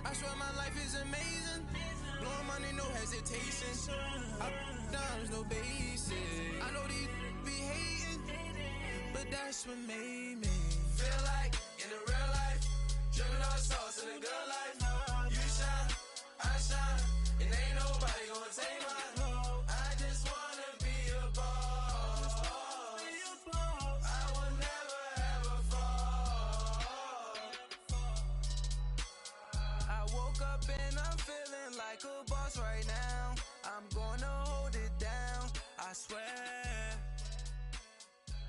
I swear my life is amazing. Blowing money, no hesitation. Up, downs, no basic. I know these be hating, but that's what made me feel like in the real life. Dripping all sauce in the good life. You shine, I shine, and ain't nobody gonna take mine. I just wanna be a boss. I will never ever fall. I woke up and I'm feeling like a boss right now. I'm gonna hold it down, I swear.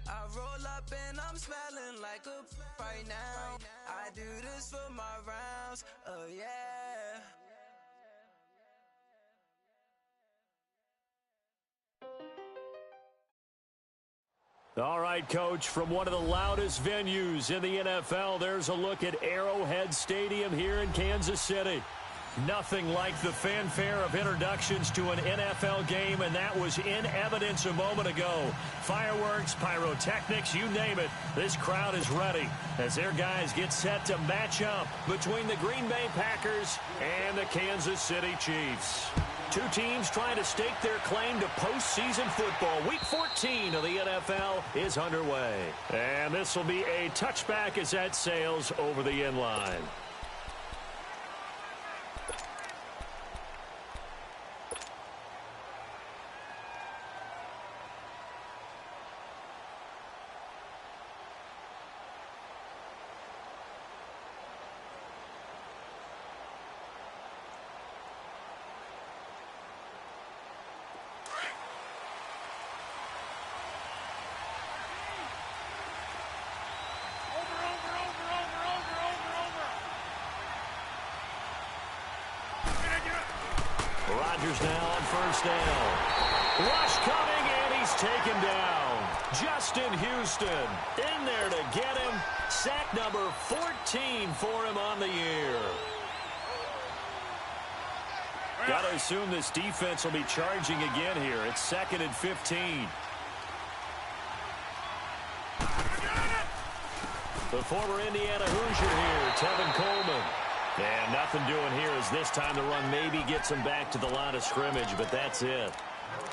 I roll up and I'm smelling like a right now. I do this for my rounds, oh yeah. All right, Coach, from one of the loudest venues in the NFL, there's a look at Arrowhead Stadium here in Kansas City. Nothing like the fanfare of introductions to an NFL game, and that was in evidence a moment ago. Fireworks, pyrotechnics, you name it. This crowd is ready as their guys get set to match up between the Green Bay Packers and the Kansas City Chiefs. Two teams trying to stake their claim to postseason football. Week 14 of the NFL is underway. And this will be a touchback as that sails over the end line. Rodgers now on first down. Rush coming, and he's taken down. Justin Houston in there to get him. Sack number 14 for him on the year. Got to assume this defense will be charging again here. It's 2nd and 15. The former Indiana Hoosier here, Tevin Coleman. And nothing doing here as this time the run maybe gets him back to the line of scrimmage, but that's it.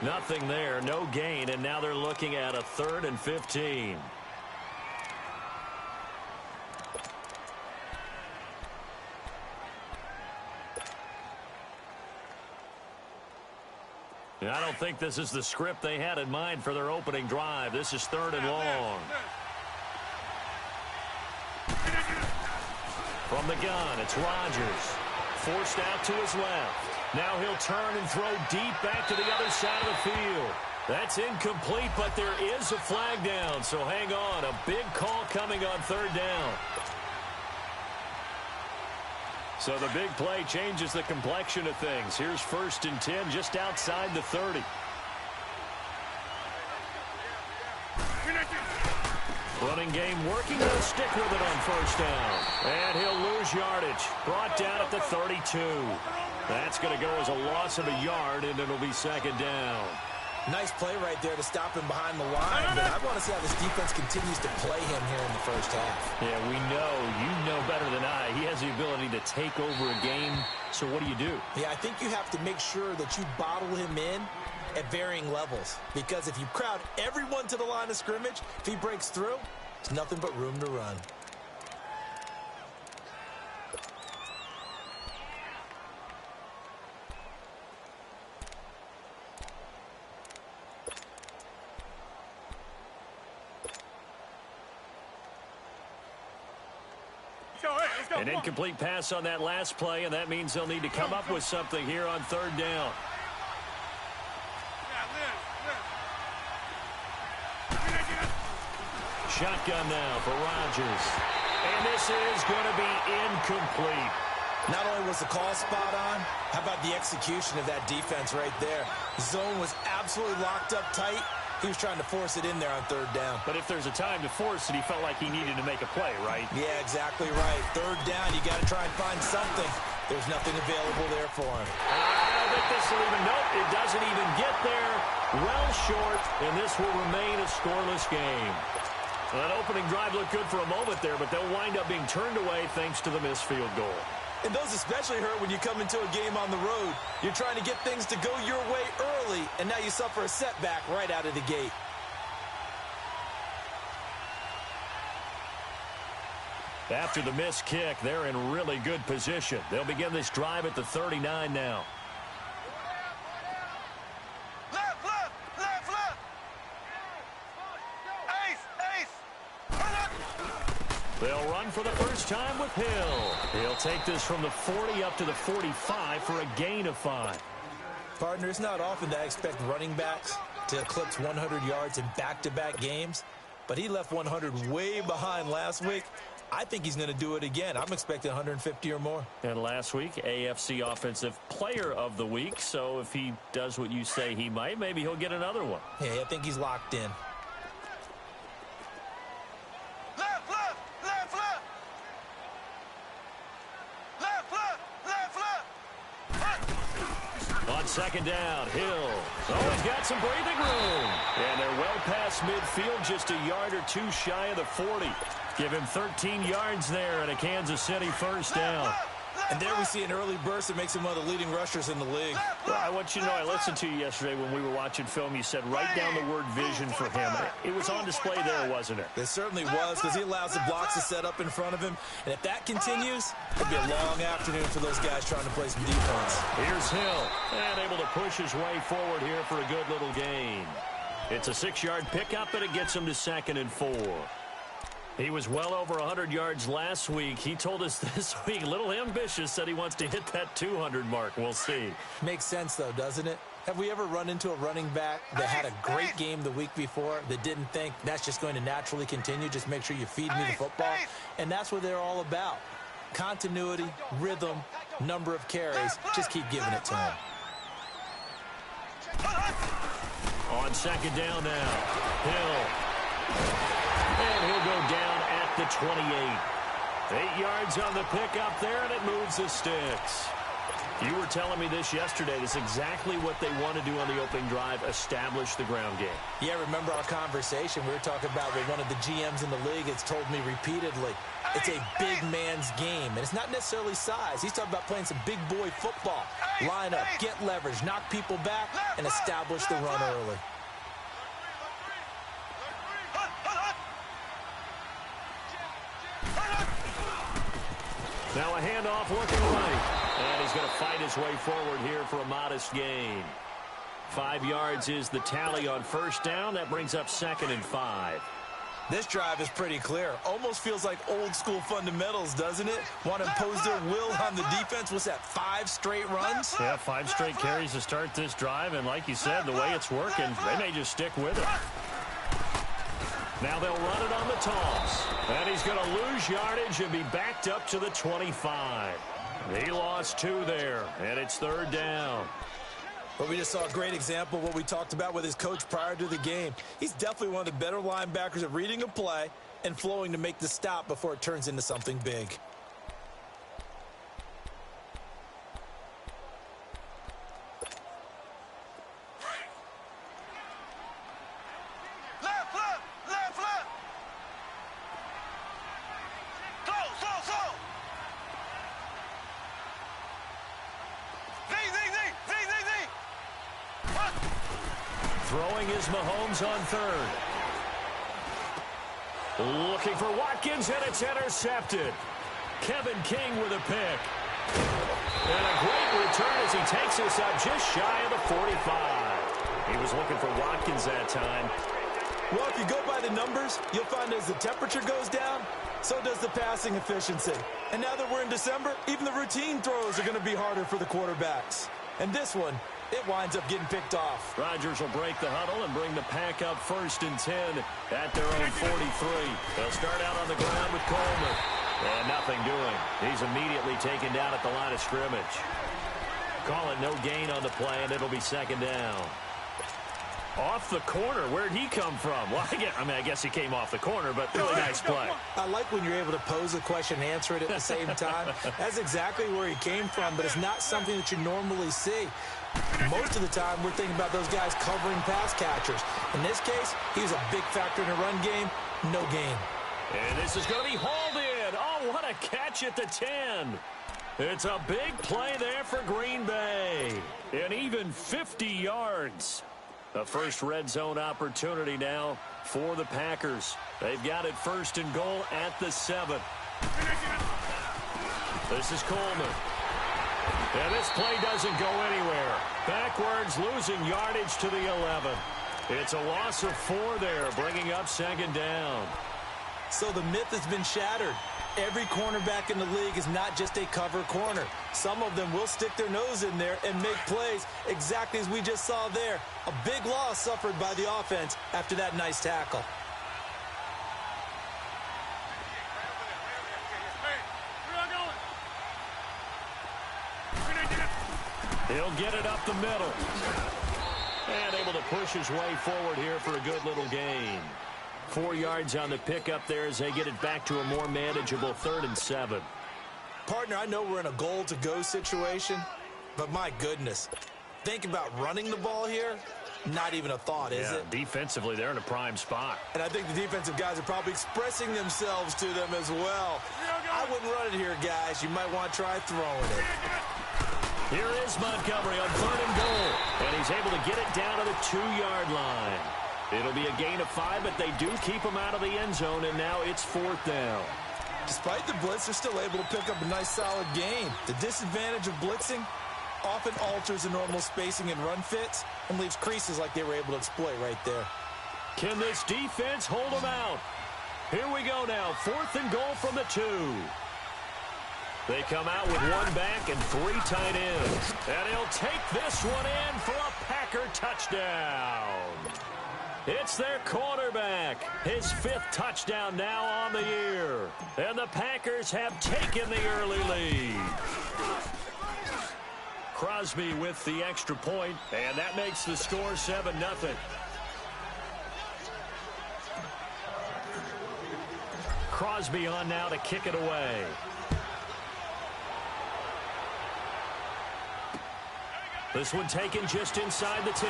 Nothing there, no gain, and now they're looking at a 3rd and 15. And I don't think this is the script they had in mind for their opening drive. This is 3rd and long. From the gun, it's Rodgers. Forced out to his left. Now he'll turn and throw deep back to the other side of the field. That's incomplete, but there is a flag down, so hang on. A big call coming on 3rd down. So the big play changes the complexion of things. Here's 1st and 10 just outside the 30. Running game working. He'll stick with it on 1st down. And he'll lose yardage. Brought down at the 32. That's going to go as a loss of a yard, and it'll be 2nd down. Nice play right there to stop him behind the line, but I want to see how this defense continues to play him here in the first half. Yeah, we know. You know better than I. He has the ability to take over a game, so what do? Yeah, I think you have to make sure that you bottle him in at varying levels, because if you crowd everyone to the line of scrimmage, if he breaks through, there's nothing but room to run. An incomplete pass on that last play, and that means they'll need to come up with something here on 3rd down. Shotgun now for Rodgers. And this is going to be incomplete. Not only was the call spot on, how about the execution of that defense right there? The zone was absolutely locked up tight. He was trying to force it in there on 3rd down. But if there's a time to force it, he felt like he needed to make a play, right? Yeah, exactly right. 3rd down, you got to try and find something. There's nothing available there for him. I don't think this will even, nope, it doesn't even get there. Well short, and this will remain a scoreless game. Well, that opening drive looked good for a moment there, but they'll wind up being turned away thanks to the missed field goal. And those especially hurt when you come into a game on the road. You're trying to get things to go your way early, and now you suffer a setback right out of the gate. After the missed kick, they're in really good position. They'll begin this drive at the 39 now. Left, left, left, left. Ace. They'll run for the first time with Hill. He'll take this from the 40 up to the 45 for a gain of 5. Partner, it's not often that I expect running backs to eclipse 100 yards in back-to-back games, but he left 100 way behind last week. I think he's going to do it again. I'm expecting 150 or more. And last week, AFC Offensive Player of the Week. So if he does what you say he might, maybe he'll get another one. Yeah, I think he's locked in. Left, left, left, left. Left, left, left, left. On second down, Hill. Oh, he's got some breathing room. And they're well past midfield, just a yard or two shy of the 40. Give him 13 yards there and a Kansas City first down. And there we see an early burst that makes him one of the leading rushers in the league. Well, I want you to know, I listened to you yesterday when we were watching film. You said write down the word vision for him. It was on display there, wasn't it? It certainly was, because he allows the blocks to set up in front of him. And if that continues, it'll be a long afternoon for those guys trying to play some defense. Here's Hill, and able to push his way forward here for a good little gain. It's a 6-yard pickup, and it gets him to 2nd and 4. He was well over 100 yards last week. He told us this week, a little ambitious, said he wants to hit that 200 mark. We'll see. Makes sense, though, doesn't it? Have we ever run into a running back that had a great game the week before that didn't think that's just going to naturally continue? Just make sure you feed me the football. And that's what they're all about. Continuity, rhythm, number of carries. Just keep giving it to him. On second down now, Hill. And he'll go down at the 28. 8 yards on the pickup there, and it moves the sticks. You were telling me this yesterday. This is exactly what they want to do on the opening drive, establish the ground game. Yeah, remember our conversation. We were talking about what one of the GMs in the league has told me repeatedly. It's a big man's game, and it's not necessarily size. He's talking about playing some big boy football. Line up, get leverage, knock people back, and establish the run early. Now a handoff looking right. And he's going to fight his way forward here for a modest gain. 5 yards is the tally on first down. That brings up 2nd and 5. This drive is pretty clear. Almost feels like old school fundamentals, doesn't it? Want to impose their will on the defense. What's that, 5 straight runs? Yeah, 5 straight carries to start this drive. And like you said, the way it's working, they may just stick with it. Now they'll run it on the toss. And he's going to lose yardage and be backed up to the 25. He lost 2 there, and it's 3rd down. But we just saw a great example of what we talked about with his coach prior to the game. He's definitely one of the better linebackers at reading a play and flowing to make the stop before it turns into something big. Throwing is Mahomes on 3rd. Looking for Watkins, and it's intercepted. Kevin King with a pick. And a great return as he takes this up just shy of the 45. He was looking for Watkins that time. Well, if you go by the numbers, you'll find as the temperature goes down, so does the passing efficiency. And now that we're in December, even the routine throws are going to be harder for the quarterbacks. And this one, it winds up getting picked off. Rodgers will break the huddle and bring the pack up 1st and 10 at their own 43. They'll start out on the ground with Coleman. And nothing doing. He's immediately taken down at the line of scrimmage. Call it no gain on the play, and it'll be 2nd down. Off the corner. Where'd he come from? Well, I guess he came off the corner, but really nice play. I like when you're able to pose a question and answer it at the same time. That's exactly where he came from, but it's not something that you normally see. Most of the time, we're thinking about those guys covering pass catchers. In this case, he was a big factor in the run game. No gain. And this is going to be hauled in. Oh, what a catch at the 10. It's a big play there for Green Bay. And even 50 yards. The first red zone opportunity now for the Packers. They've got it 1st and goal at the 7. This is Coleman. And this play doesn't go anywhere. Backwards, losing yardage to the 11. It's a loss of 4 there, bringing up 2nd down. So the myth has been shattered. Every cornerback in the league is not just a cover corner. Some of them will stick their nose in there and make plays exactly as we just saw there. A big loss suffered by the offense after that nice tackle. He'll get it up the middle. And able to push his way forward here for a good little gain. 4 yards on the pickup there as they get it back to a more manageable 3rd and 7. Partner, I know we're in a goal-to-go situation, but my goodness, think about running the ball here. Not even a thought, is it? Defensively, they're in a prime spot. And I think the defensive guys are probably expressing themselves to them as well. I wouldn't run it here, guys. You might want to try throwing it. Here is Montgomery on 3rd and goal. And he's able to get it down to the 2-yard line. It'll be a gain of 5, but they do keep him out of the end zone, and now it's 4th down. Despite the blitz, they're still able to pick up a nice, solid gain. The disadvantage of blitzing often alters the normal spacing and run fits and leaves creases like they were able to exploit right there. Can this defense hold them out? Here we go now, 4th and goal from the 2. They come out with 1 back and 3 tight ends. And he'll take this one in for a Packer touchdown. It's their quarterback. His 5th touchdown now on the year. And the Packers have taken the early lead. Crosby with the extra point, and that makes the score 7-0. Crosby on now to kick it away. This one taken just inside the 10.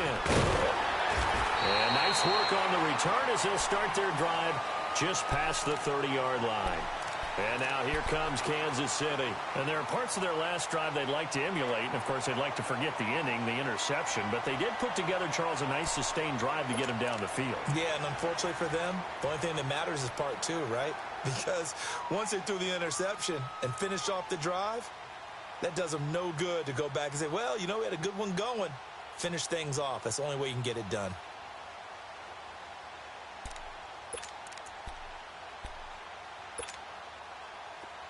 And nice work on the return as they'll start their drive just past the 30-yard line. And now here comes Kansas City. And there are parts of their last drive they'd like to emulate. And, of course, they'd like to forget the inning, the interception. But they did put together, Charles, a nice sustained drive to get him down the field. Yeah, and unfortunately for them, the only thing that matters is part 2, right? Because once they threw the interception and finished off the drive, that does them no good to go back and say, well, you know, we had a good one going. Finish things off. That's the only way you can get it done.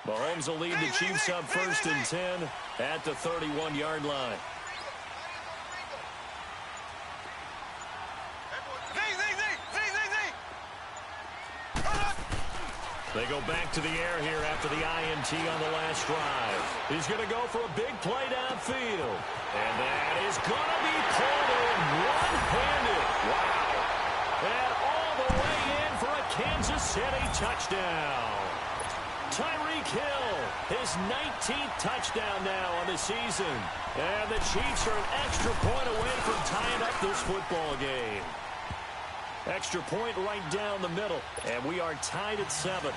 Mahomes will lead the Chiefs up 1st and 10 at the 31-yard line. They go back to the air here after the INT on the last drive. He's going to go for a big play downfield. And that is going to be pulled in one-handed. Wow. And all the way in for a Kansas City touchdown. Tyreek Hill, his 19th touchdown now on the season. And the Chiefs are an extra point away from tying up this football game. Extra point right down the middle, and we are tied at 7.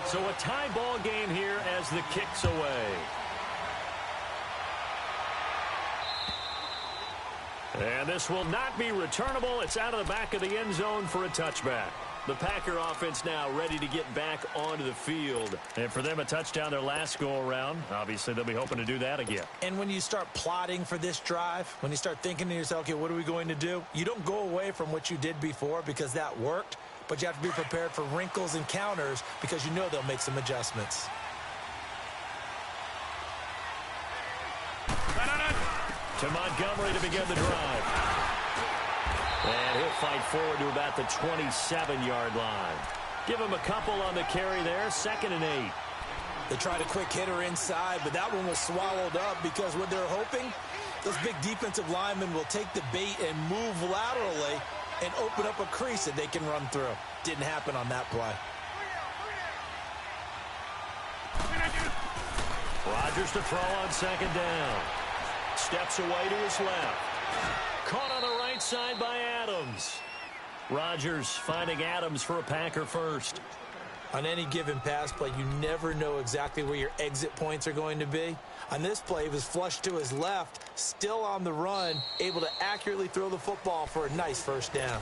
So a tie ball game here as the kick's away. And this will not be returnable. It's out of the back of the end zone for a touchback. The Packer offense now ready to get back onto the field. And for them, a touchdown their last go-around. Obviously, they'll be hoping to do that again. And when you start plotting for this drive, when you start thinking to yourself, okay, what are we going to do? You don't go away from what you did before because that worked, but you have to be prepared for wrinkles and counters because you know they'll make some adjustments. To Montgomery to begin the drive. And he'll fight forward to about the 27-yard line. Give him a couple on the carry there, 2nd and 8. They tried a quick hitter inside, but that one was swallowed up because what they're hoping Those big defensive linemen will take the bait and move laterally and open up a crease that they can run through. Didn't happen on that play. Rodgers to throw on second down. Steps away to his left. Caught on the right side by Adams. Rodgers finding Adams for a Packer first. On any given pass play, you never know exactly where your exit points are going to be. On this play, he was flushed to his left, still on the run, able to accurately throw the football for a nice first down.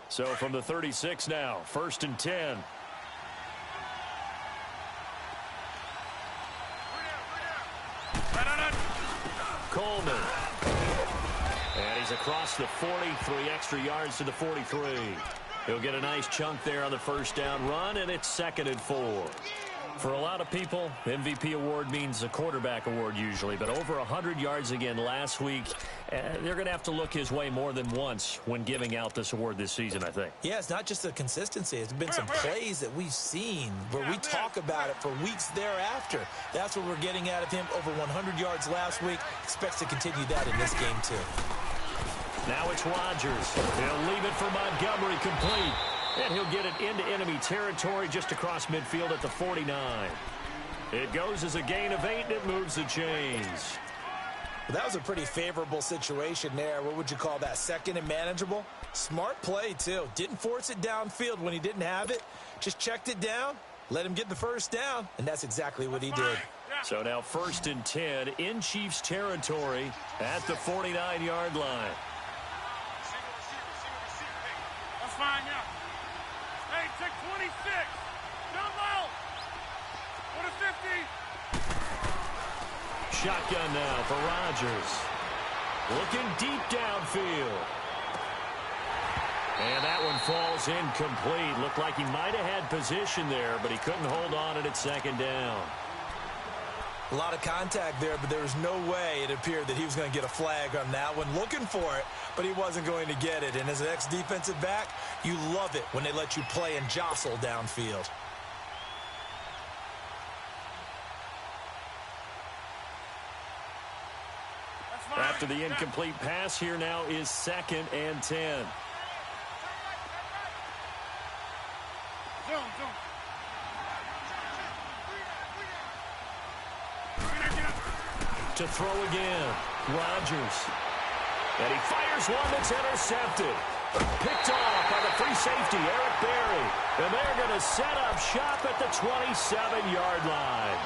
So from the 36 now, 1st and 10. Coleman. And he's across the 40, 3 extra yards to the 43. He'll get a nice chunk there on the first down run, and it's 2nd and 4. For a lot of people, MVP award means a quarterback award usually, but over 100 yards again last week. They're going to have to look his way more than once when giving out this award this season, I think. Yeah, it's not just the consistency. It's been some plays that we've seen where we talk about it for weeks thereafter. That's what we're getting out of him. Over 100 yards last week. Expects to continue that in this game, too. Now it's Rodgers. He'll leave it for Montgomery complete. And he'll get it into enemy territory just across midfield at the 49. It goes as a gain of 8, and it moves the chains. Well, that was a pretty favorable situation there. What would you call that? 2nd and manageable? Smart play, too. Didn't force it downfield when he didn't have it. Just checked it down, let him get the first down, and that's exactly what he did. So now 1st and 10 in Chiefs territory at the 49-yard line. That's fine, yeah. Hey, check 26. Down low. What a 50. Shotgun now for Rodgers. Looking deep downfield. And that one falls incomplete. Looked like he might have had position there, but he couldn't hold on at 2nd down. A lot of contact there, but there was no way it appeared that he was going to get a flag on that one. Looking for it, but he wasn't going to get it. And as an ex-defensive back, you love it when they let you play and jostle downfield. After the incomplete pass, here now is 2nd and 10. To throw again, Rodgers. And he fires one that's intercepted. Picked off by the free safety, Eric Berry. And they're going to set up shop at the 27-yard line.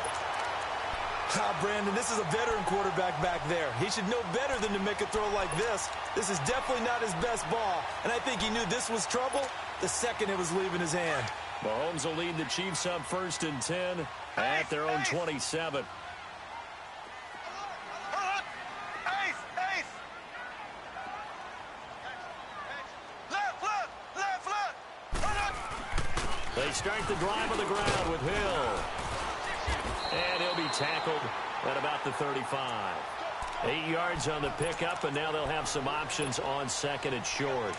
Brandon, this is a veteran quarterback back there. He should know better than to make a throw like this. This is definitely not his best ball, and I think he knew this was trouble the second it was leaving his hand. Mahomes will lead the Chiefs up 1st and 10 at their own 27. They start the drive on the ground with Hill. And he'll be tackled at about the 35. 8 yards on the pickup, and now they'll have some options on 2nd and short.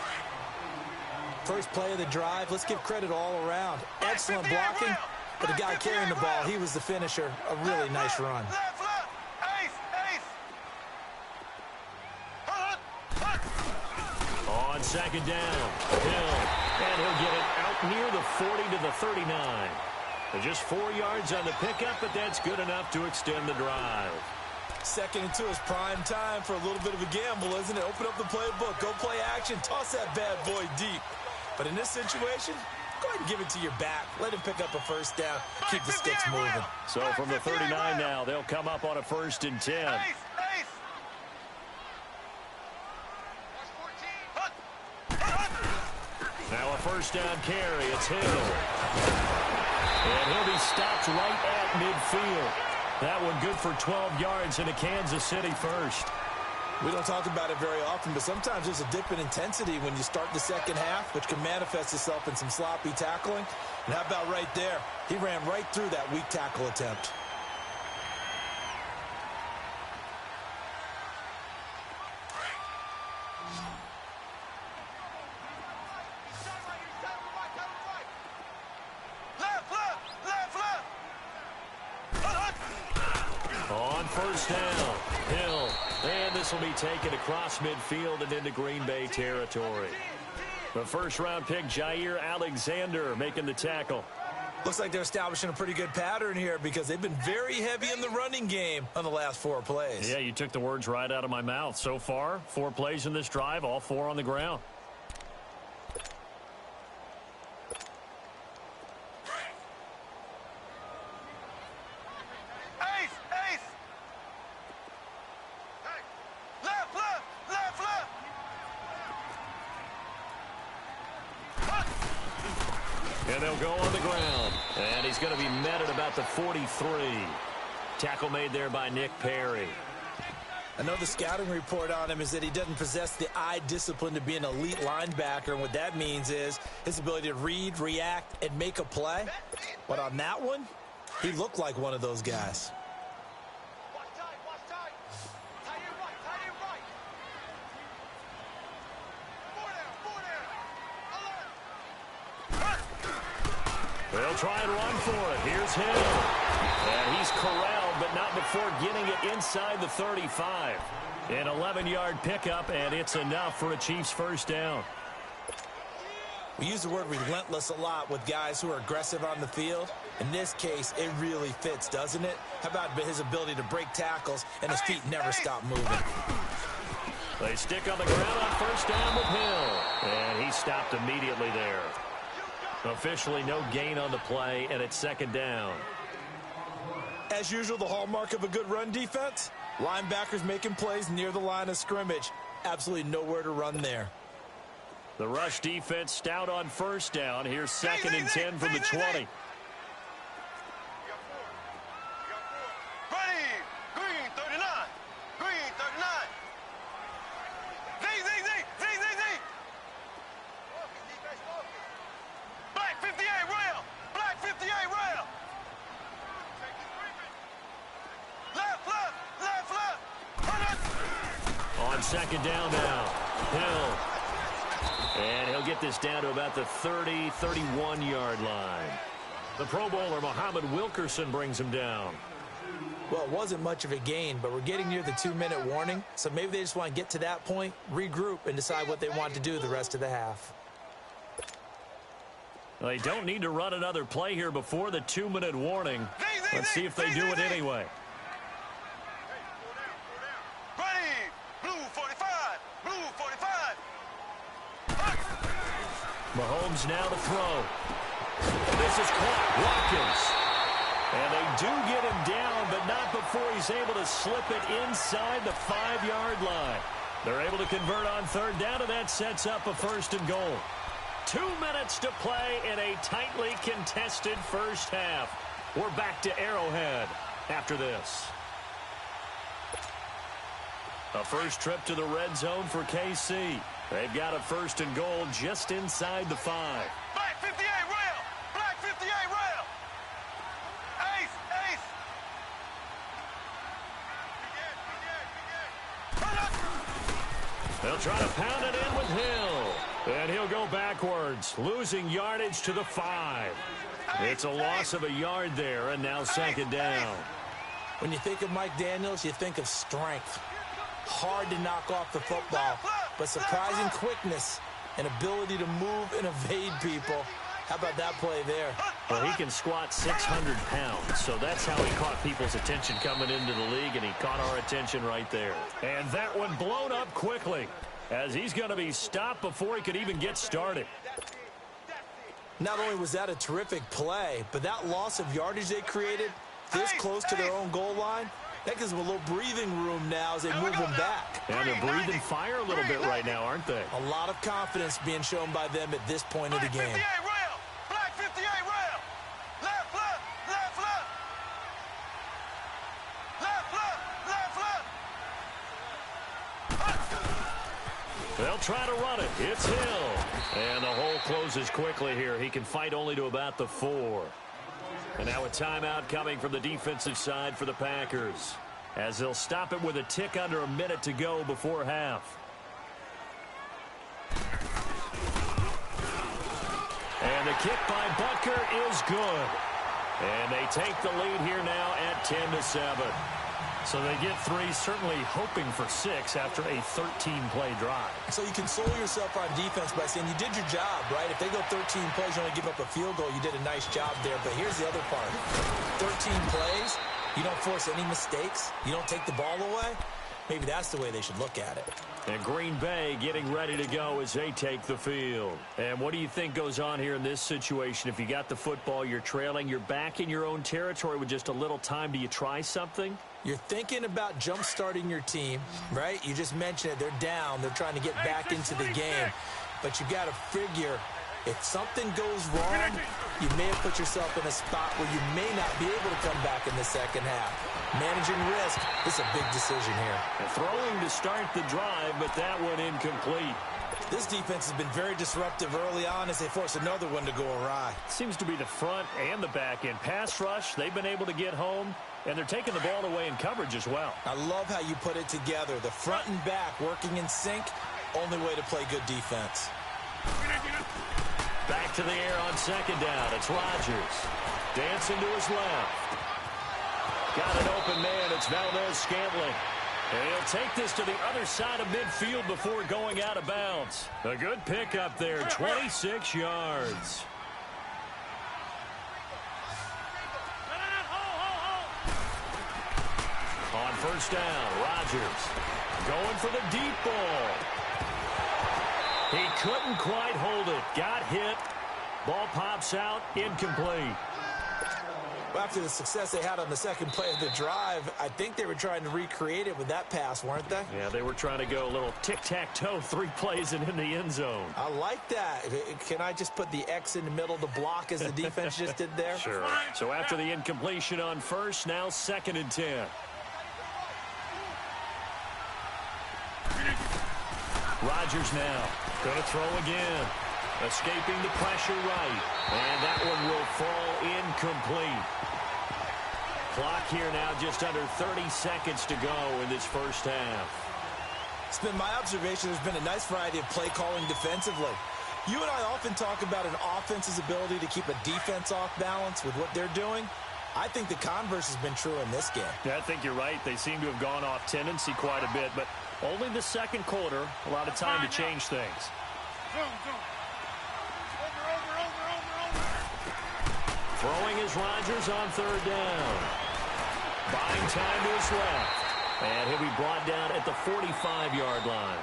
First play of the drive, let's give credit all around. Excellent blocking, but the guy carrying the ball, he was the finisher. A really nice run. On 2nd down, Hill. And he'll get it out near the 40 to the 39. Just 4 yards on the pickup, but that's good enough to extend the drive. 2nd and 2 is prime time for a little bit of a gamble, isn't it? Open up the playbook, go play action, toss that bad boy deep. But in this situation, go ahead and give it to your back. Let him pick up a first down, keep the sticks moving. So from the 39 now, they'll come up on a 1st and 10. Now a first down carry, it's Hill. And he'll be stopped right at midfield. That one good for 12 yards into Kansas City first. We don't talk about it very often, but sometimes there's a dip in intensity when you start the second half, which can manifest itself in some sloppy tackling. And how about right there? He ran right through that weak tackle attempt. first down. Hill. And this will be taken across midfield and into Green Bay territory. The first-round pick, Jair Alexander, making the tackle. Looks like they're establishing a pretty good pattern here because they've been very heavy in the running game on the last 4 plays. Yeah, you took the words right out of my mouth. So far, 4 plays in this drive, all 4 on the ground. And they'll go on the ground. And he's going to be met at about the 43. Tackle made there by Nick Perry. I know the scouting report on him is that he doesn't possess the eye discipline to be an elite linebacker. And what that means is his ability to read, react, and make a play. But on that one, he looked like one of those guys. They'll try and run for it. Here's Hill. And he's corralled, but not before getting it inside the 35. An 11-yard pickup, and it's enough for a Chiefs first down. We use the word relentless a lot with guys who are aggressive on the field. In this case, it really fits, doesn't it? How about his ability to break tackles and his feet never stop moving? They stick on the ground on first down with Hill. And he stopped immediately there. Officially no gain on the play, and it's second down. As usual, the hallmark of a good run defense, linebackers making plays near the line of scrimmage. Absolutely nowhere to run there. The rush defense stout on first down. Here's second and 10 from the 20. Second down now. Hill. And he'll get this down to about the 30, 31-yard line. The Pro Bowler, Muhammad Wilkerson, brings him down. Well, it wasn't much of a gain, but we're getting near the 2-minute warning, so maybe they just want to get to that point, regroup, and decide what they want to do the rest of the half. They don't need to run another play here before the 2-minute warning. Let's see if they do it anyway. Mahomes now to throw. This is caught. Watkins. And they do get him down, but not before he's able to slip it inside the 5-yard line. They're able to convert on third down, and that sets up a first and goal. 2 minutes to play in a tightly contested first half. We're back to Arrowhead after this. A first trip to the red zone for KC. They've got a first and goal just inside the 5. Black 58 rail! Black 58 rail! Ace! Ace! They'll try to pound it in with Hill. And he'll go backwards, losing yardage to the 5. It's a loss of a yard there, and now second down. When you think of Mike Daniels, you think of strength. Hard to knock off the football, but surprising quickness and ability to move and evade people. How about that play there? Well, he can squat 600 pounds, so that's how he caught people's attention coming into the league, and he caught our attention right there. And that one blown up quickly, as he's going to be stopped before he could even get started. Not only was that a terrific play, but that loss of yardage they created this close to their own goal line, that gives them a little breathing room now as they move them back. And they're breathing fire a little bit right now, aren't they? A lot of confidence being shown by them at this point of the game. Black 58 rail! Left, left, left, left! Left, left, left, left! They'll try to run it. It's Hill. And the hole closes quickly here. He can fight only to about the 4. And now a timeout coming from the defensive side for the Packers, as they'll stop it with a tick under a minute to go before half. And the kick by Butker is good. And they take the lead here now at 10-7. So they get 3, certainly hoping for 6 after a 13-play drive. So you console yourself on defense by saying you did your job, right? If they go 13 plays, you only give up a field goal, you did a nice job there. But here's the other part. 13 plays, you don't force any mistakes, you don't take the ball away. Maybe that's the way they should look at it. And Green Bay getting ready to go as they take the field. And what do you think goes on here in this situation? If you got the football, you're trailing, you're back in your own territory with just a little time. Do you try something? You're thinking about jump-starting your team, right? You just mentioned it. They're down. They're trying to get back into the game. But you got to figure, if something goes wrong, you may have put yourself in a spot where you may not be able to come back in the second half. Managing risk, this is a big decision here. And throwing to start the drive, but that one incomplete. This defense has been very disruptive early on as they force another one to go awry. Seems to be the front and the back end. Pass rush, they've been able to get home, and they're taking the ball away in coverage as well. I love how you put it together. The front and back working in sync, only way to play good defense. Back to the air on second down. It's Rodgers. Dancing to his left. Got an open man. It's Valdez-Scantling. And he'll take this to the other side of midfield before going out of bounds. A good pickup there, 26 yards. On first down, Rodgers going for the deep ball. He couldn't quite hold it. Got hit. Ball pops out, incomplete. Well, after the success they had on the second play of the drive, I think they were trying to recreate it with that pass, weren't they? Yeah, they were trying to go a little tic-tac-toe, 3 plays and in the end zone. I like that. Can I just put the X in the middle to block as the defense just did there? Sure. So after the incompletion on first, now 2nd and 10. Rodgers now going to throw again. Escaping the pressure right. And that one will fall incomplete. Clock here now just under 30 seconds to go in this first half. It's been my observation there's been a nice variety of play calling defensively. You and I often talk about an offense's ability to keep a defense off balance with what they're doing. I think the converse has been true in this game. Yeah, I think you're right. They seem to have gone off tendency quite a bit, but only the second quarter, a lot of time to change things. Throwing is Rodgers on third down. Buying time to his left. And he'll be brought down at the 45-yard line.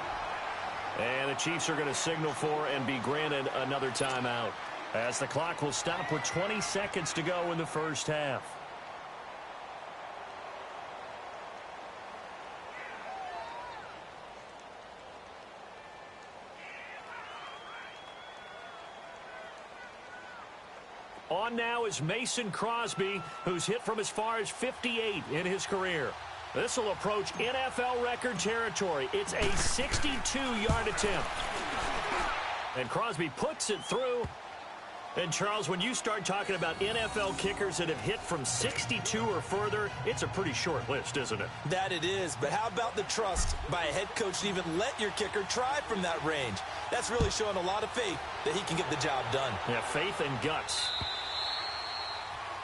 And the Chiefs are going to signal for and be granted another timeout, as the clock will stop with 20 seconds to go in the first half. On now is Mason Crosby, who's hit from as far as 58 in his career. This will approach NFL record territory. It's a 62-yard attempt. And Crosby puts it through. And, Charles, when you start talking about NFL kickers that have hit from 62 or further, it's a pretty short list, isn't it? That it is, but how about the trust by a head coach to even let your kicker try from that range? That's really showing a lot of faith that he can get the job done. Yeah, faith and guts.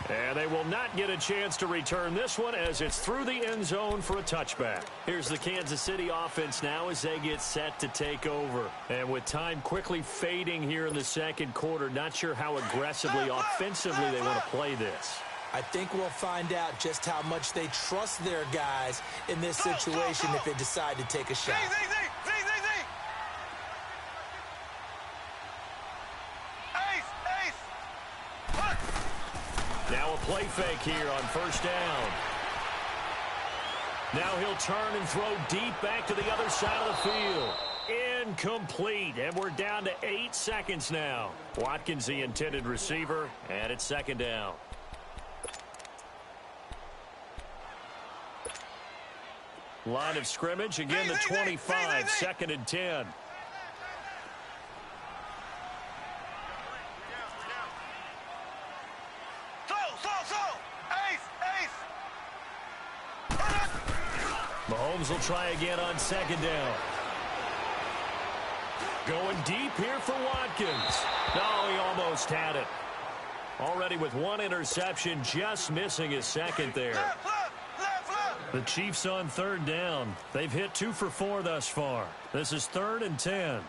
And they will not get a chance to return this one as it's through the end zone for a touchback. Here's the Kansas City offense now as they get set to take over. And with time quickly fading here in the second quarter, not sure how aggressively, offensively they want to play this. I think we'll find out just how much they trust their guys in this situation if they decide to take a shot. Now a play fake here on first down. Now he'll turn and throw deep back to the other side of the field. Incomplete, and we're down to 8 seconds now. Watkins, the intended receiver, and it's second down. Line of scrimmage, again the 25, 2nd and 10. Mahomes will try again on second down. Going deep here for Watkins. No, he almost had it. Already with one interception, just missing his second there. The Chiefs on third down. They've hit 2 for 4 thus far. This is 3rd and 10.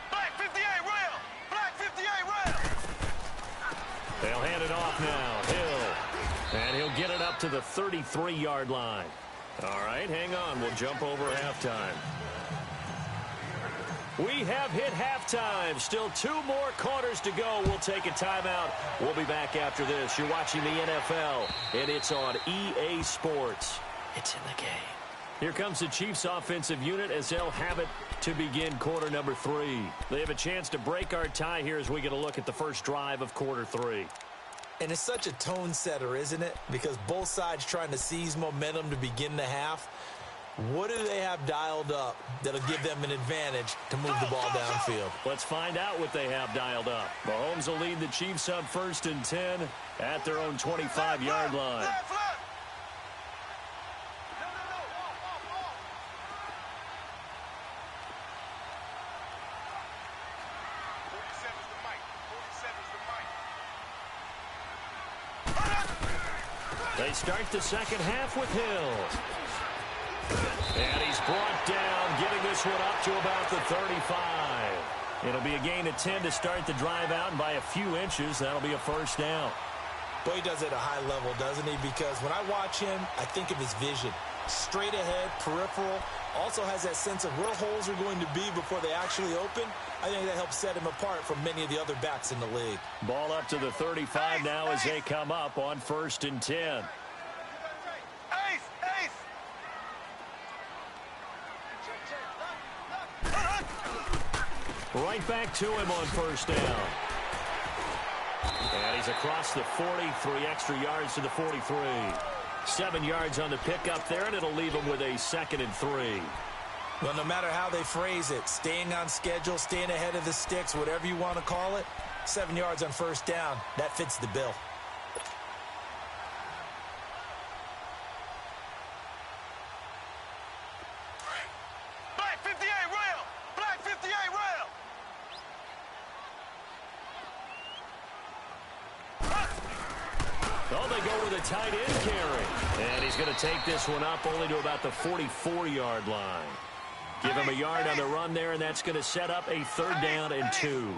Black 58 rail. Black 58 rail. They'll hand it off now. Hill. And he'll get it up to the 33-yard line. All right, hang on. We'll jump over halftime. We have hit halftime. Still 2 more quarters to go. We'll take a timeout. We'll be back after this. You're watching the NFL, and it's on EA Sports. It's in the game. Here comes the Chiefs offensive unit as they'll have it to begin quarter number 3. They have a chance to break our tie here as we get a look at the first drive of quarter 3. And it's such a tone setter, isn't it? Because both sides trying to seize momentum to begin the half. What do they have dialed up that'll give them an advantage to move the ball downfield? Let's find out what they have dialed up. Mahomes will lead the Chiefs on 1st and 10 at their own 25-yard line. They start the second half with Hill. And he's brought down, getting this one up to about the 35. It'll be a gain of 10 to start the drive out, and by a few inches, that'll be a first down. Boy, he does it at a high level, doesn't he? Because when I watch him, I think of his vision. Straight ahead, peripheral, also has that sense of where holes are going to be before they actually open. I think that helps set him apart from many of the other backs in the league. Ball up to the 35 now as they come up on 1st and 10. Right back to him on 1st down. And he's across the 40, 3 extra yards to the 43. 7 yards on the pickup there, and it'll leave him with a 2nd and 3. Well, no matter how they phrase it, staying on schedule, staying ahead of the sticks, whatever you want to call it, 7 yards on 1st down, that fits the bill. Black 58 rail. Black 58 rail. Oh, they go with a tight end carry. And he's going to take this one up only to about the 44-yard line. Give him a yard on the run there, and that's going to set up a 3rd down and 2.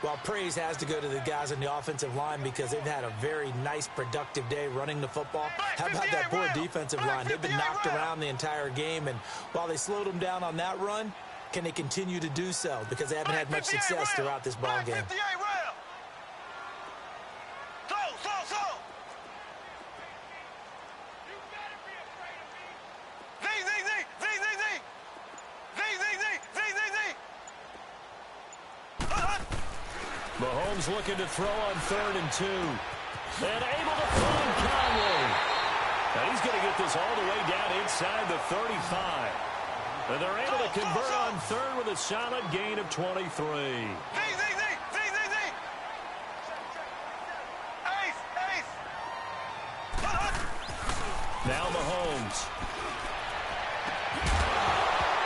Well, praise has to go to the guys on the offensive line because they've had a very nice, productive day running the football. How about that poor defensive line? They've been knocked around the entire game, and while they slowed them down on that run, can they continue to do so? Because they haven't had much success throughout this ball game. Mahomes looking to throw on 3rd and 2. And able to find Conley. And he's going to get this all the way down inside the 35. And they're able to convert on 3rd with a solid gain of 23. Now Mahomes.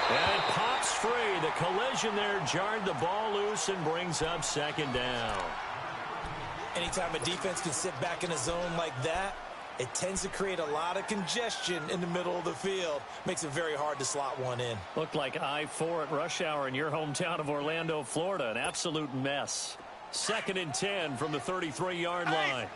And it pops free. The collision there jarred the ball loose and brings up 2nd down. Anytime a defense can sit back in a zone like that, it tends to create a lot of congestion in the middle of the field. Makes it very hard to slot one in. Looked like I-4 at rush hour in your hometown of Orlando, Florida. An absolute mess. 2nd and 10 from the 33-yard line.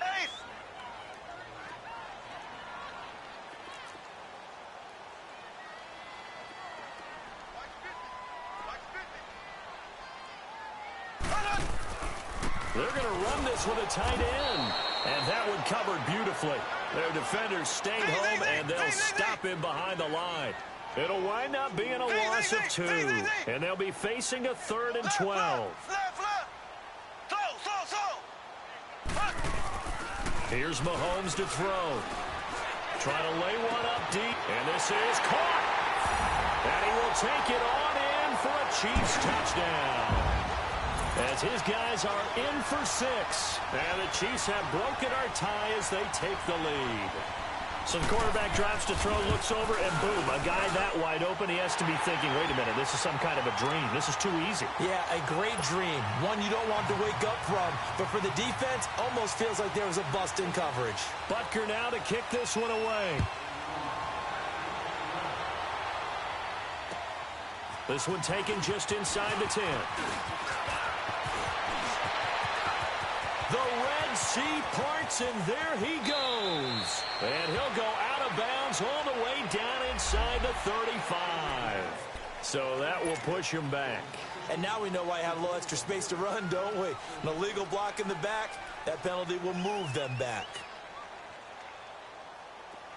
They're going to run this with a tight end. And that one covered beautifully. Their defenders stayed home, and they'll stop him behind the line. It'll wind up being a loss of 2. And they'll be facing a 3rd and 12. Here's Mahomes to throw. Trying to lay one up deep. And this is caught. And he will take it on in for a Chiefs touchdown. As his guys are in for 6. And the Chiefs have broken our tie as they take the lead. So the quarterback drops to throw, looks over, and boom, a guy that wide open, he has to be thinking, wait a minute, this is some kind of a dream. This is too easy. Yeah, a great dream. One you don't want to wake up from. But for the defense, almost feels like there was a bust in coverage. Butker now to kick this one away. This one taken just inside the 10. The Red Sea parts, and there he goes. And he'll go out of bounds all the way down inside the 35. So that will push him back. And now we know why I have a little extra space to run, don't we? An illegal block in the back, that penalty will move them back.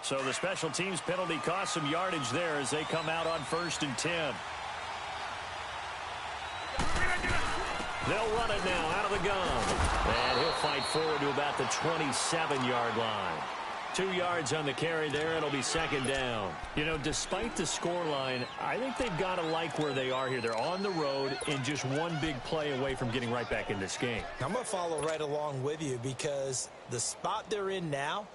So the special teams penalty cost some yardage there as they come out on 1st and 10. They'll run it now out of the gun. And he'll fight forward to about the 27-yard line. 2 yards on the carry there. It'll be 2nd down. You know, despite the scoreline, I think they've got to like where they are here. They're on the road and just one big play away from getting right back in this game. I'm going to follow right along with you because the spot they're in now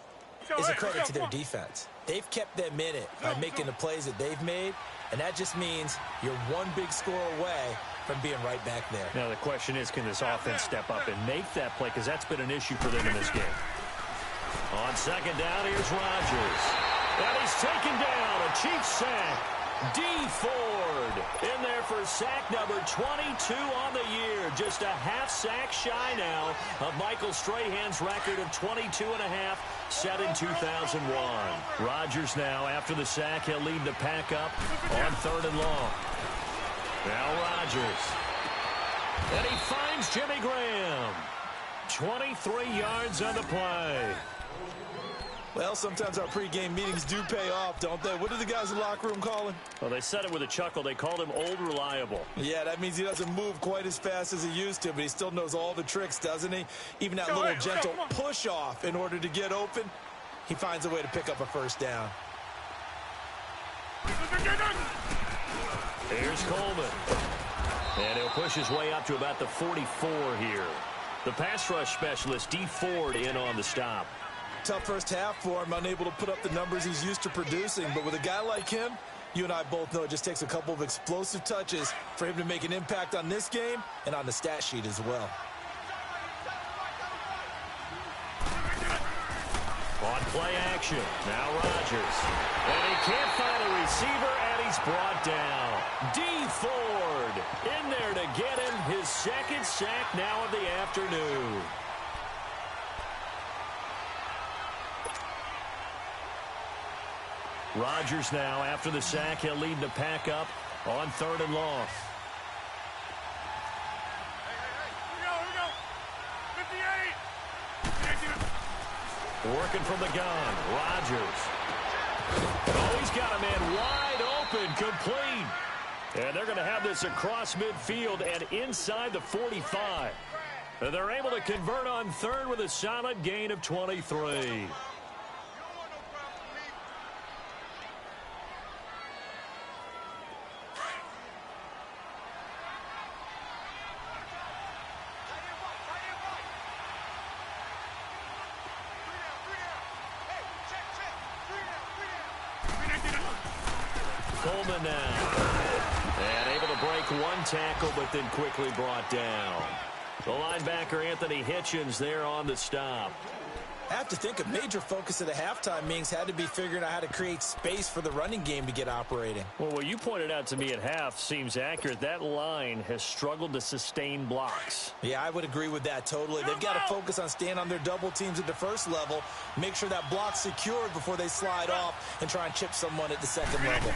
is a credit to their defense. They've kept them in it by making the plays that they've made, and that just means you're one big score away from being right back there. Now the question is, can this offense step up and make that play? Because that's been an issue for them in this game. On 2nd down, here's Rodgers. And he's taken down. A Chiefs sack. D. Ford in there for sack number 22 on the year. Just a half sack shy now of Michael Strahan's record of 22 and a half set in 2001. Rodgers now, after the sack, he'll lead the pack up on 3rd and long. Now Rodgers. And he finds Jimmy Graham. 23 yards on the play. Well, sometimes our pregame meetings do pay off, don't they? What do the guys in the locker room call him? Well, they said it with a chuckle. They called him Old Reliable. Yeah, that means he doesn't move quite as fast as he used to, but he still knows all the tricks, doesn't he? Even that little gentle push-off in order to get open, he finds a way to pick up a 1st down. Here's Coleman. And he'll push his way up to about the 44 here. The pass rush specialist, D. Ford, in on the stop. Tough first half for him, unable to put up the numbers he's used to producing. But with a guy like him, you and I both know it just takes a couple of explosive touches for him to make an impact on this game and on the stat sheet as well. On play action, now Rodgers. And he can't find a receiver, and he's brought down. D. Ford in there to get him his 2nd sack now of the afternoon. Rodgers now, after the sack, he'll lead the pack up on 3rd and long. Here we go. 58. Working from the gun, Rodgers. Oh, he's got a man wide open, complete. And they're going to have this across midfield and inside the 45. And they're able to convert on 3rd with a solid gain of 23. Coleman now. And able to break one tackle, but then quickly brought down. The linebacker, Anthony Hitchens, there on the stop. I have to think a major focus of the halftime meetings had to be figuring out how to create space for the running game to get operating. Well, what you pointed out to me at half seems accurate. That line has struggled to sustain blocks. Yeah, I would agree with that totally. They've got to focus on staying on their double teams at the 1st level, make sure that block's secured before they slide off and try and chip someone at the 2nd level.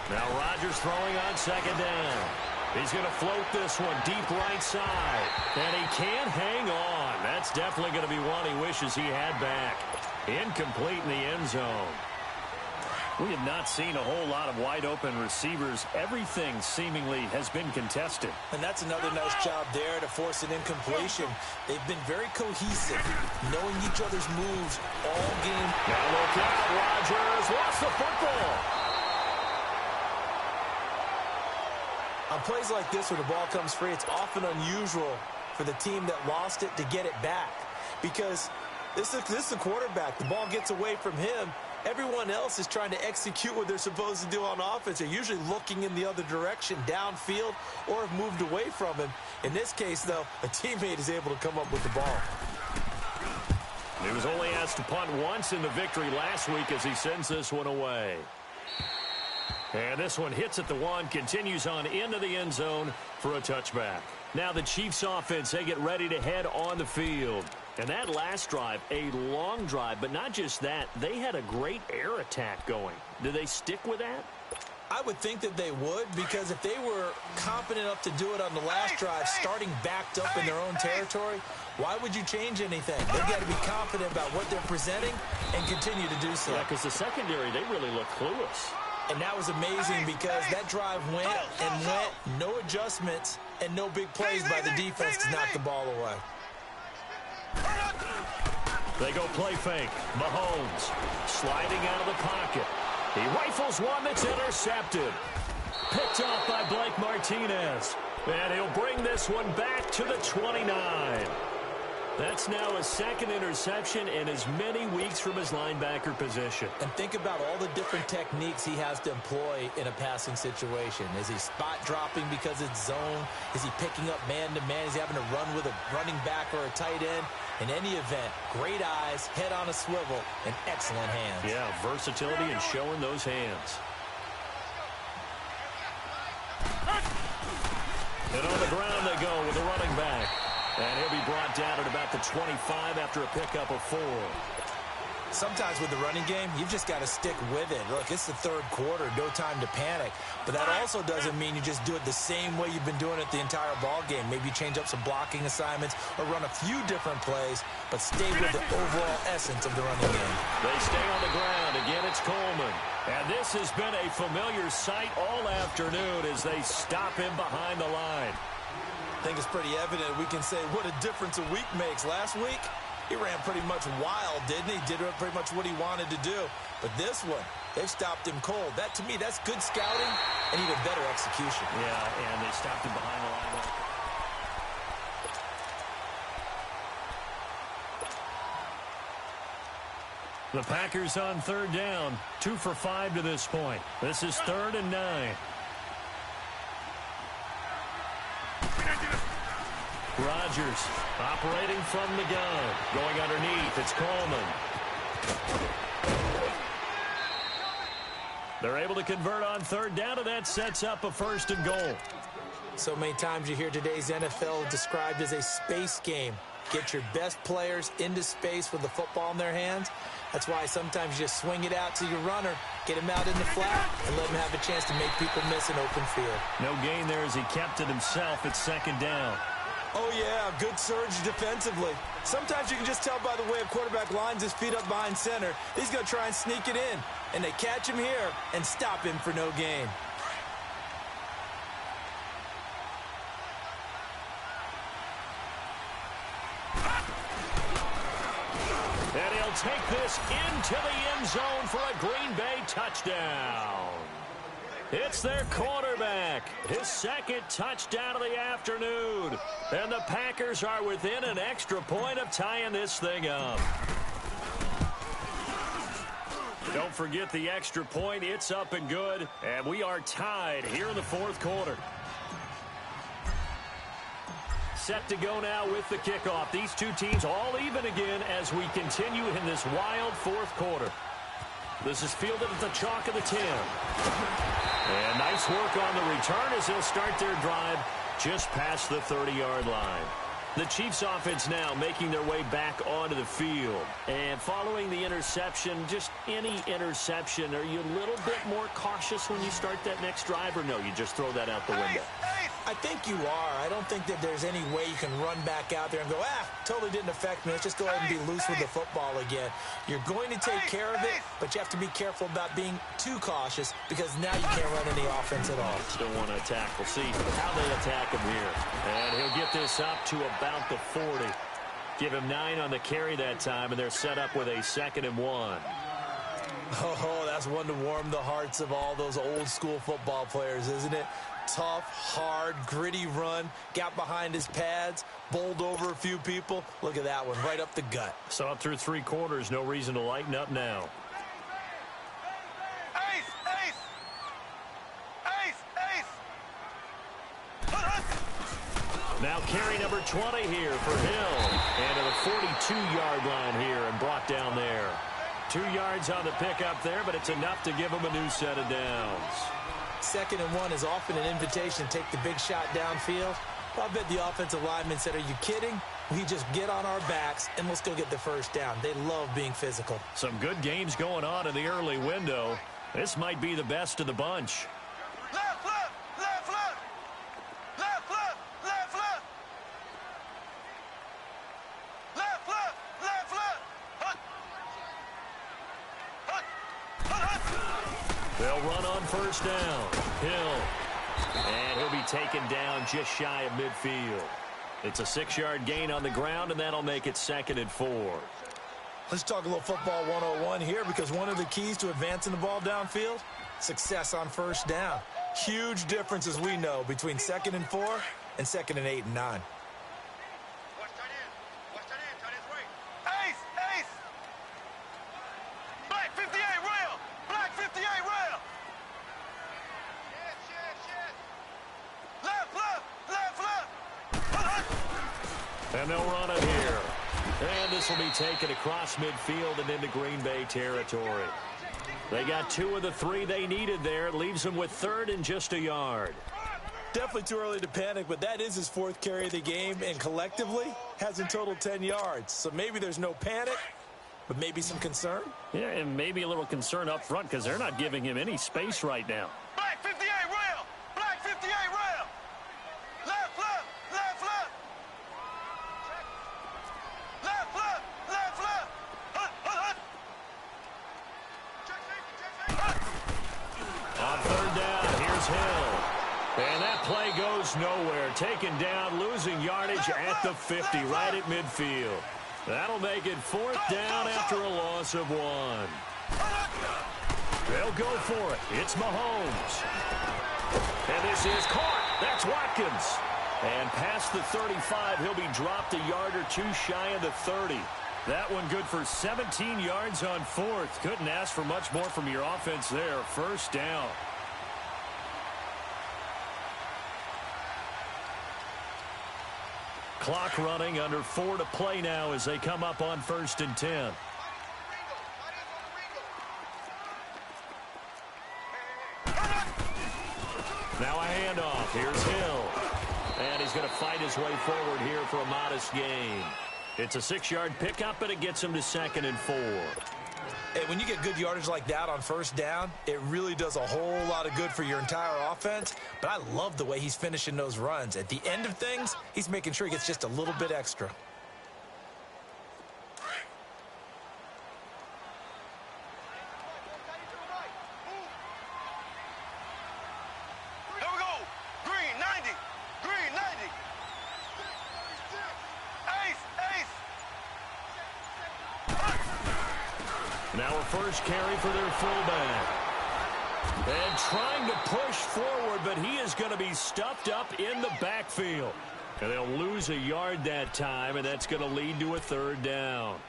Now Rodgers throwing on 2nd down. He's going to float this one deep right side. And he can't hang on. That's definitely going to be one he wishes he had back. Incomplete in the end zone. We have not seen a whole lot of wide open receivers. Everything seemingly has been contested. And that's another nice job there to force an incompletion. They've been very cohesive, knowing each other's moves all game. Now look out, Rodgers lost the football. On plays like this, when the ball comes free, it's often unusual for the team that lost it to get it back. Because This is the quarterback. The ball gets away from him. Everyone else is trying to execute what they're supposed to do on offense. They're usually looking in the other direction, downfield, or have moved away from him. In this case, though, a teammate is able to come up with the ball. He was only asked to punt once in the victory last week as he sends this one away. And this one hits at the 1, continues on into the end zone for a touchback. Now the Chiefs offense, they get ready to head on the field. And that last drive, a long drive, but not just that, they had a great air attack going. Do they stick with that? I would think that they would, because if they were confident enough to do it on the last drive, starting backed up in their own territory, why would you change anything? They've got to be confident about what they're presenting and continue to do so. Yeah, because the secondary, they really look clueless. And that was amazing because that drive went and went, no adjustments, and no big plays by the defense to knock the ball away. They go play fake. Mahomes sliding out of the pocket. He rifles one that's intercepted. Picked off by Blake Martinez. And he'll bring this one back to the 29. That's now his second interception in as many weeks from his linebacker position. And think about all the different techniques he has to employ in a passing situation. Is he spot dropping because it's zone? Is he picking up man-to-man? Is he having to run with a running back or a tight end? In any event, great eyes, head on a swivel, and excellent hands. Yeah, versatility and showing those hands. And on the ground they go with the running back. And he'll be brought down at about the 25 after a pickup of 4. Sometimes with the running game, you've just got to stick with it. Look, it's the third quarter, no time to panic. But that also doesn't mean you just do it the same way you've been doing it the entire ball game. Maybe change up some blocking assignments or run a few different plays, but stay with the overall essence of the running game. They stay on the ground. Again, it's Coleman. And this has been a familiar sight all afternoon as they stop him behind the line. I think it's pretty evident we can say what a difference a week makes. Last week, he ran pretty much wild, didn't he? Did pretty much what he wanted to do. But this one, they've stopped him cold. That, to me, that's good scouting and even better execution. Yeah, and they stopped him behind the line. The Packers on third down, 2 for 5 to this point. This is 3rd and 9. Rodgers operating from the gun. Going underneath, it's Coleman. They're able to convert on third down, and that sets up a 1st and goal. So many times you hear today's NFL described as a space game. Get your best players into space with the football in their hands. That's why sometimes you just swing it out to your runner, get him out in the flat, and let him have a chance to make people miss an open field. No gain there as he kept it himself at 2nd down. Oh, yeah, good surge defensively. Sometimes you can just tell by the way a quarterback lines his feet up behind center. He's going to try and sneak it in, and they catch him here and stop him for no gain. And he'll take this into the end zone for a Green Bay touchdown. It's their quarterback, his 2nd touchdown of the afternoon. And the Packers are within an extra point of tying this thing up. Don't forget the extra point. It's up and good. And we are tied here in the 4th quarter. Set to go now with the kickoff. These two teams all even again as we continue in this wild 4th quarter. This is fielded at the chalk of the 10. And nice work on the return as they'll start their drive just past the 30-yard line. The Chiefs offense now making their way back onto the field. And following the interception, just any interception, are you a little bit more cautious when you start that next drive, or no, you just throw that out the window? I think you are. I don't think that there's any way you can run back out there and go, totally didn't affect me. Let's just go ahead and be loose with the football again. You're going to take care of it, but you have to be careful about being too cautious because now you can't run any offense at all. Still want to attack. We'll see how they attack him here. And he'll get this up to about the 40. Give him 9 on the carry that time, and they're set up with a 2nd and 1. Oh, that's one to warm the hearts of all those old school football players, isn't it? tough, hard, gritty run. Got behind his pads, bowled over a few people. Look at that one, right up the gut. Saw it through 3 quarters. No reason to lighten up now. Ace, ace. Ace, ace. Now carry number 20 here for Hill. And to the 42-yard line here and brought down there. 2 yards on the pickup there, but it's enough to give him a new set of downs. 2nd and 1 is often an invitation to take the big shot downfield. I bet the offensive lineman said, are you kidding? We just get on our backs and let's go get the first down. They love being physical. Some good games going on in the early window. This might be the best of the bunch. Left, left, left, left. Left, left, left, left. Left, left, left, left. Hut. Hut. Hut, hut. They'll run on first down. Hill. And he'll be taken down just shy of midfield. It's a 6-yard gain on the ground, and that'll make it 2nd and 4. Let's talk a little football 101 here, because one of the keys to advancing the ball downfield, success on first down. Huge difference, as we know, between 2nd and 4 and 2nd and 8 and 9. Watch tight end. Watch tight end. Tight end's right. Ace, ace. Black 58 rail. Black 58 rail. Yes, yes, yes. Left, left, left, left. Hut, hut. And they'll run it here. And this will be taken across midfield and into Green Bay territory. They got 2 of the 3 they needed there. It leaves them with 3rd and just a yard. Definitely too early to panic, but that is his 4th carry of the game, and collectively has in total 10 yards. So maybe there's no panic, but maybe some concern. Yeah, and maybe a little concern up front because they're not giving him any space right now. Black 58 rail. Black 58 rail. Left, left, left, left. Left, left, left, left. Hut, hut, hut. Check safety, check safety. On 3rd down, here's Hill. And that play goes nowhere. Taken down, losing yardage at the 50, right at midfield. That'll make it 4th down after a loss of 1. They'll go for it. It's Mahomes. And this is caught. That's Watkins. And past the 35, he'll be dropped a yard or 2 shy of the 30. That one good for 17 yards on 4th. Couldn't ask for much more from your offense there. 1st down. Clock running, under 4 to play now as they come up on 1st and 10. Now a handoff. Here's Hill. And he's going to fight his way forward here for a modest gain. It's a 6-yard pickup, and it gets him to 2nd and 4. Hey, when you get good yardage like that on 1st down, it really does a whole lot of good for your entire offense. But I love the way he's finishing those runs. At the end of things, he's making sure he gets just a little bit extra. Here we go. Green 90. Green 90. Ace, ace. Now a first carry for their fullback. And trying to push forward, but he is going to be stuffed up in the backfield. And they'll lose a yard that time, and that's going to lead to a 3rd down.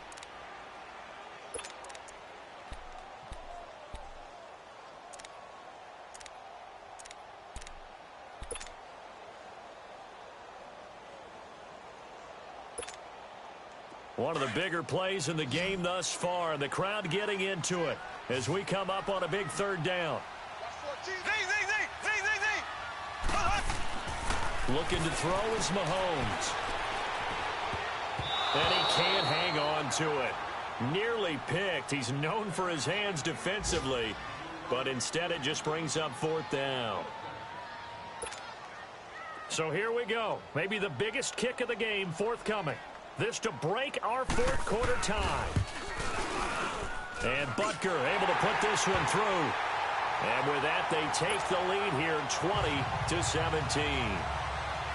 One of the bigger plays in the game thus far, and the crowd getting into it as we come up on a big 3rd down. Z, Z, Z, Z, Z, Z. Hut, hut. Looking to throw is Mahomes. And he can't hang on to it. Nearly picked. He's known for his hands defensively, but instead it just brings up 4th down. So here we go. Maybe the biggest kick of the game forthcoming. This to break our 4th quarter tie. And Butker able to put this one through. And with that, they take the lead here 20-17.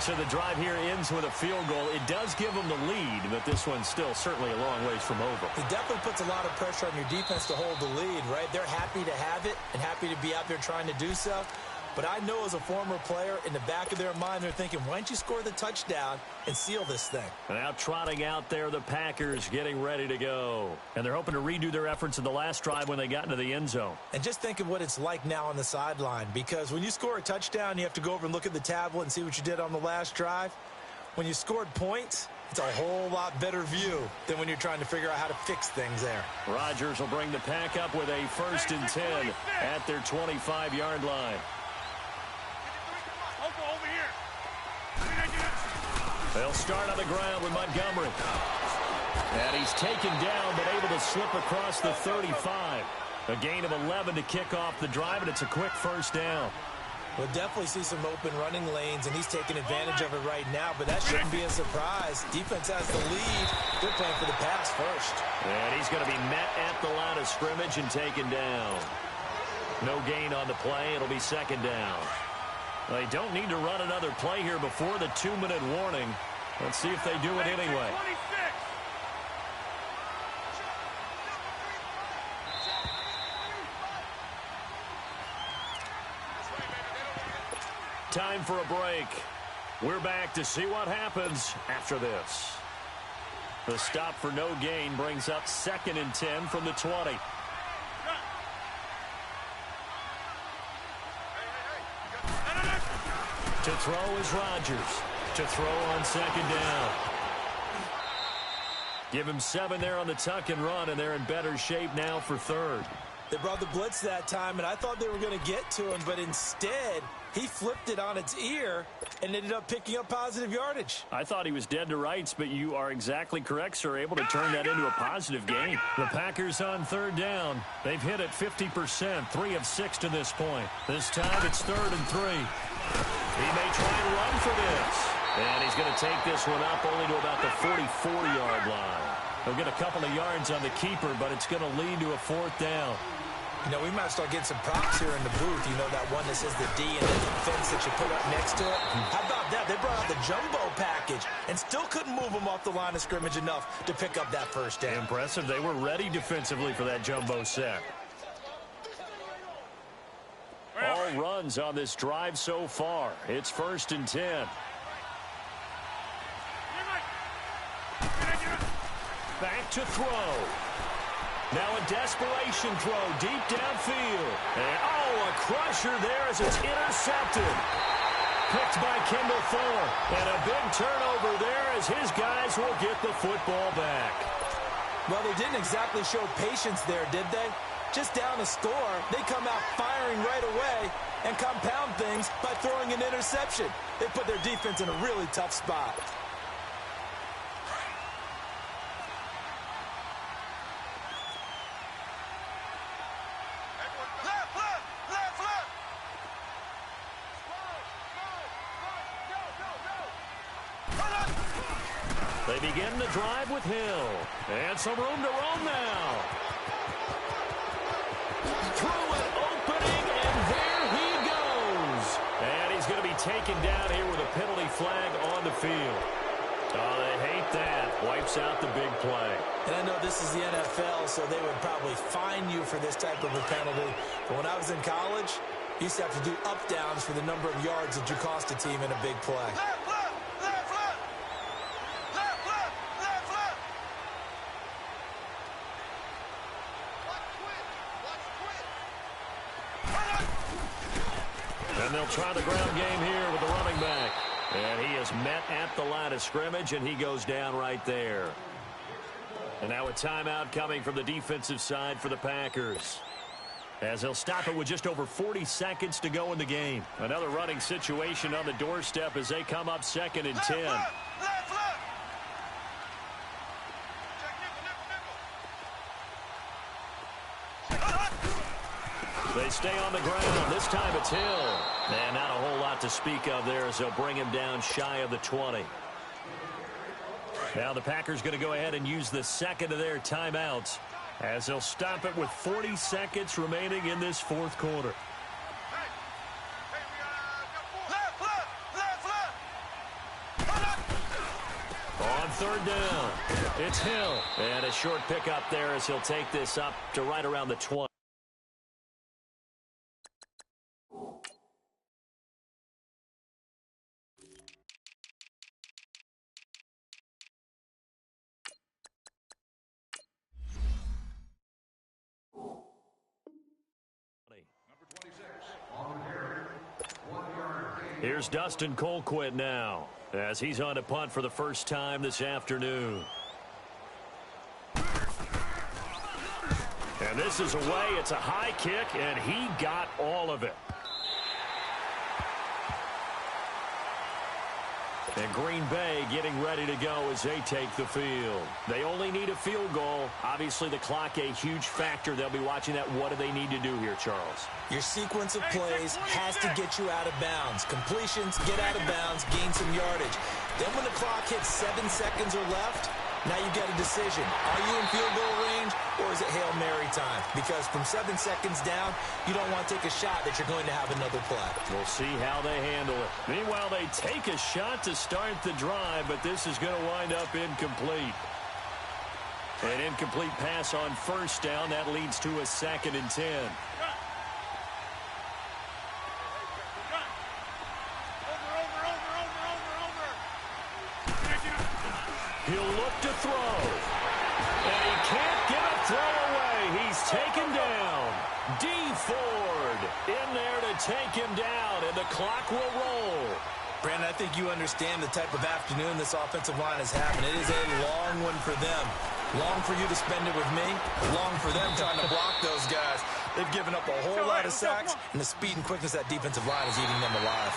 So the drive here ends with a field goal. It does give them the lead, but this one's still certainly a long ways from over. It definitely puts a lot of pressure on your defense to hold the lead, right? They're happy to have it and happy to be out there trying to do so. But I know as a former player, in the back of their mind, they're thinking, why don't you score the touchdown and seal this thing? Now trotting out there, the Packers getting ready to go. And they're hoping to redo their efforts in the last drive when they got into the end zone. And just think of what it's like now on the sideline, because when you score a touchdown, you have to go over and look at the tablet and see what you did on the last drive. When you scored points, it's a whole lot better view than when you're trying to figure out how to fix things there. Rodgers will bring the Pack up with a 1st and 10 at their 25-yard line. They'll start on the ground with Montgomery. And he's taken down, but able to slip across the 35. A gain of 11 to kick off the drive, and it's a quick 1st down. We'll definitely see some open running lanes, and he's taking advantage of it right now, but that shouldn't be a surprise. Defense has the lead. They're playing for the pass first. And he's going to be met at the line of scrimmage and taken down. No gain on the play. It'll be 2nd down. They don't need to run another play here before the 2-minute warning. Let's see if they do it anyway. Time for a break. We're back to see what happens after this. The stop for no gain brings up 2nd and 10 from the 20. To throw is Rodgers. To throw on 2nd down. Give him 7 there on the tuck and run, and they're in better shape now for 3rd. They brought the blitz that time, and I thought they were going to get to him, but instead, he flipped it on its ear and ended up picking up positive yardage. I thought he was dead to rights, but you are exactly correct, sir. Able to turn that into a positive gain. The Packers on 3rd down. They've hit it 50%, 3 of 6 to this point. This time it's 3rd and 3. He may try and run for this. And he's going to take this one up only to about the 44-yard line. He'll get a couple of yards on the keeper, but it's going to lead to a 4th down. You know, we might start getting some props here in the booth. You know, that one that says the D and then the fence that you put up next to it. How about that? They brought out the jumbo package and still couldn't move them off the line of scrimmage enough to pick up that 1st down. Impressive. They were ready defensively for that jumbo set. All runs on this drive so far. It's 1st and 10. Back to throw. Now a desperation throw deep downfield. And, a crusher there as it's intercepted. Picked by Kendall Fuller. And a big turnover there as his guys will get the football back. Well, they didn't exactly show patience there, did they? Just down a score, they come out firing right away and compound things by throwing an interception. They put their defense in a really tough spot. They begin the drive with Hill. And some room to roam now. Through an opening, and there he goes. And he's going to be taken down here with a penalty flag on the field. Oh, they hate that. Wipes out the big play. And I know this is the NFL, so they would probably fine you for this type of a penalty. But when I was in college, you used to have to do up-downs for the number of yards that you cost a team in a big play. And they'll try the ground game here with the running back. And he is met at the line of scrimmage, and he goes down right there. And now a timeout coming from the defensive side for the Packers, as they'll stop it with just over 40 seconds to go in the game. Another running situation on the doorstep as they come up 2nd and 10. They stay on the ground. This time it's Hill. And not a whole lot to speak of there as they'll bring him down shy of the 20. Now the Packers going to go ahead and use the 2nd of their timeouts as they'll stop it with 40 seconds remaining in this 4th quarter. On 3rd down, it's Hill. And a short pickup there as he'll take this up to right around the 20. Here's Dustin Colquitt now, as he's on to punt for the first time this afternoon. And this is away. It's a high kick, and he got all of it. And Green Bay getting ready to go as they take the field. They only need a field goal. Obviously, the clock a huge factor. They'll be watching that. What do they need to do here, Charles? Your sequence of plays has to get you out of bounds. Completions, get out of bounds, gain some yardage. Then when the clock hits 7 seconds or left, now you get a decision. Are you in field goal range, or is it Hail Mary time? Because from 7 seconds down, you don't want to take a shot that you're going to have another play. We'll see how they handle it. Meanwhile, they take a shot to start the drive, but this is going to wind up incomplete. An incomplete pass on first down. That leads to a 2nd and 10. He'll look to throw. And he can't get a throw away. He's taken down. D. Ford in there to take him down, and the clock will roll. Brandon, I think you understand the type of afternoon this offensive line is having. It is a long one for them. Long for you to spend it with me. Long for them trying to block those guys. They've given up a whole lot of sacks, and the speed and quickness of that defensive line is eating them alive.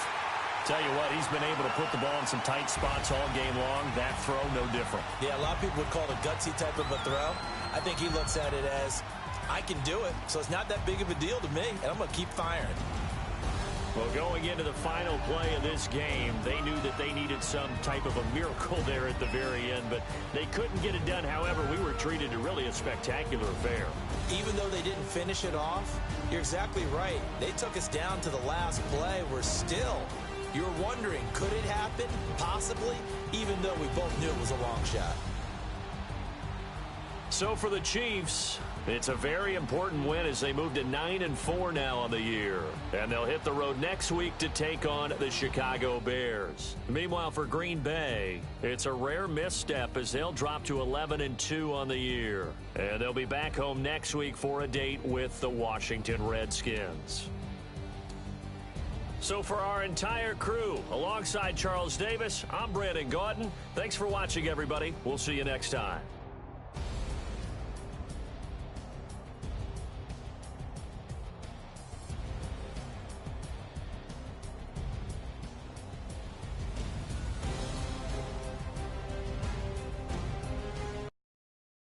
Tell you what, he's been able to put the ball in some tight spots all game long. That throw, no different. Yeah, a lot of people would call it a gutsy type of a throw. I think he looks at it as, I can do it, so it's not that big of a deal to me, and I'm going to keep firing. Well, going into the final play of this game, they knew that they needed some type of a miracle there at the very end, but they couldn't get it done. However, we were treated to really a spectacular affair. Even though they didn't finish it off, you're exactly right. They took us down to the last play. We're still... You're wondering, could it happen? Possibly, even though we both knew it was a long shot. So for the Chiefs, it's a very important win as they move to 9-4 now on the year. And they'll hit the road next week to take on the Chicago Bears. Meanwhile, for Green Bay, it's a rare misstep as they'll drop to 11-2 on the year. And they'll be back home next week for a date with the Washington Redskins. So for our entire crew, alongside Charles Davis, I'm Brandon Gaudin. Thanks for watching, everybody. We'll see you next time.